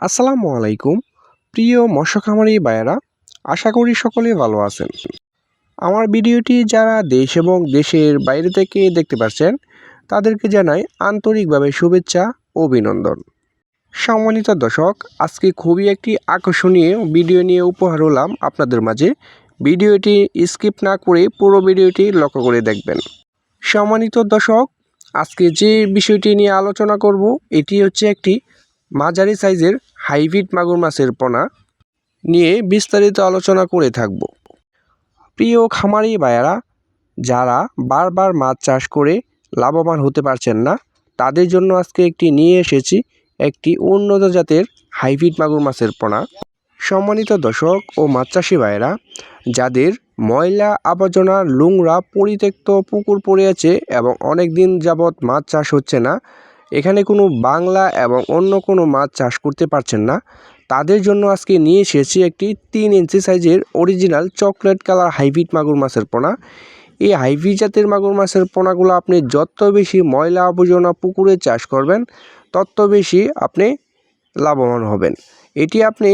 আসসালামু আলাইকুম প্রিয় মৎস্য খামারি ভাইয়েরা, আশা করি সকলে ভালো আছেন। আমার ভিডিওটি যারা দেশ এবং দেশের বাইরে থেকে দেখতে পাচ্ছেন তাদেরকে জানাই আন্তরিকভাবে শুভেচ্ছা ও অভিনন্দন। সম্মানিত দর্শক, আজকে খুবই একটি আকর্ষণীয় ভিডিও নিয়ে উপহার হলাম আপনাদের মাঝে। ভিডিওটি স্কিপ না করে পুরো ভিডিওটি লক্ষ্য করে দেখবেন। সম্মানিত দর্শক, আজকে যে বিষয়টি নিয়ে আলোচনা করব এটি হচ্ছে একটি মাঝারি সাইজের হাইব্রিড মাগুর মাছের পোনা নিয়ে বিস্তারিত আলোচনা করে থাকব। প্রিয় খামারি ভাইয়ারা, যারা বারবার মাছ চাষ করে লাভবান হতে পারছেন না তাদের জন্য আজকে নিয়ে এসেছি একটি উন্নত জাতের হাইব্রিড মাগুর মাছের পোনা। সম্মানিত দর্শক ও মাছ চাষি ভাইয়েরা, যাদের ময়লা আবর্জনা নোংরা পরিত্যক্ত পুকুর পড়ে আছে এবং অনেক দিন যাবৎ মাছ চাষ হচ্ছে না, এখানে কোনো বাংলা এবং অন্য কোনো মাছ চাষ করতে পারছেন না, তাদের জন্য আজকে নিয়ে এসেছি একটি 3 ইঞ্চি সাইজের অরিজিনাল চকলেট কালার হাইব্রিড মাগুর মাছের পোনা। এই হাইব্রিড জাতের মাগুর মাছের পোনাগুলো আপনি যত বেশি ময়লা আবর্জনা পুকুরে চাষ করবেন তত বেশি আপনি লাভবান হবেন। এটি আপনি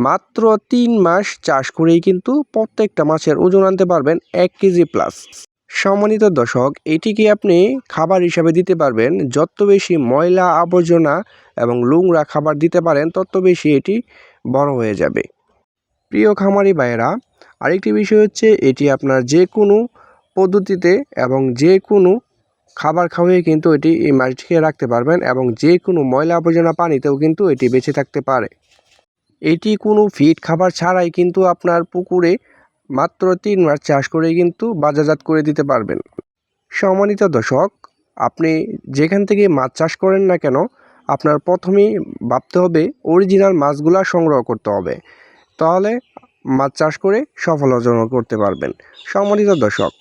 মাত্র 3 মাস চাষ করেই কিন্তু প্রত্যেকটা মাছের ওজন আনতে পারবেন 1 কেজি প্লাস। সম্মানিত দর্শক, এটিকে আপনি খাবার হিসাবে দিতে পারবেন। যত বেশি ময়লা আবর্জনা এবং নোংরা খাবার দিতে পারেন তত বেশি এটি বড় হয়ে যাবে। প্রিয় খামারি ভাইয়েরা, আরেকটি বিষয় হচ্ছে এটি আপনার যে কোনো পদ্ধতিতে এবং যে কোনো খাবার খাওয়িয়ে কিন্তু এই মাছটিকে রাখতে পারবেন এবং যে কোনো ময়লা আবর্জনা পানিতেও কিন্তু এটি বেঁচে থাকতে পারে। এটি কোনো ফিড খাবার ছাড়াই কিন্তু আপনার পুকুরে মাত্র 3 মাস চাষ করে কিন্তু বাজারজাত করে দিতে পারবেন। সম্মানিত দর্শক, আপনি যেখান থেকে মাছ চাষ করেন না কেন আপনার প্রথমেই ভাবতে হবে অরিজিনাল মাছগুলা সংগ্রহ করতে হবে, তাহলে মাছ চাষ করে সফল অর্জন করতে পারবেন। সম্মানিত দর্শক,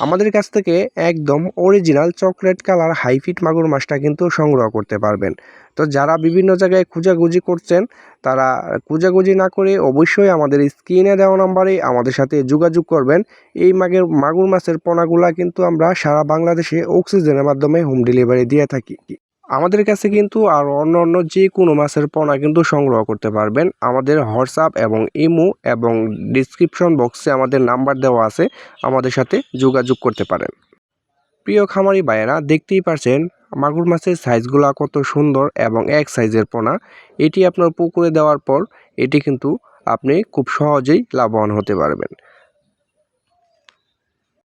আমাদের কাছ থেকে একদম অরিজিনাল চকলেট কালার হাইব্রিড মাগুর মাছটা কিন্তু সংগ্রহ করতে পারবেন। তো যারা বিভিন্ন জায়গায় খোঁজাখুঁজি করছেন তারা খোঁজাখুঁজি না করে অবশ্যই আমাদের স্ক্রিনে দেওয়া নাম্বারে আমাদের সাথে যোগাযোগ করবেন। এই মাগুর মাছের পোনাগুলা কিন্তু আমরা সারা বাংলাদেশে অক্সিজেনের মাধ্যমে হোম ডেলিভারি দিয়ে থাকি। আমাদের কাছে কিন্তু আর অন্য যে কোনো মাছের পোনা কিন্তু সংগ্রহ করতে পারবেন। আমাদের হোয়াটসঅ্যাপ এবং ইমো এবং ডিসক্রিপশন বক্সে আমাদের নাম্বার দেওয়া আছে, আমাদের সাথে যোগাযোগ করতে পারেন। প্রিয় খামারি ভাইয়েরা, দেখতেই পারছেন মাগুর মাছের সাইজগুলো কত সুন্দর এবং এক সাইজের পোনা। এটি আপনার পুকুরে দেওয়ার পর এটি কিন্তু আপনি খুব সহজেই লাভবান হতে পারবেন।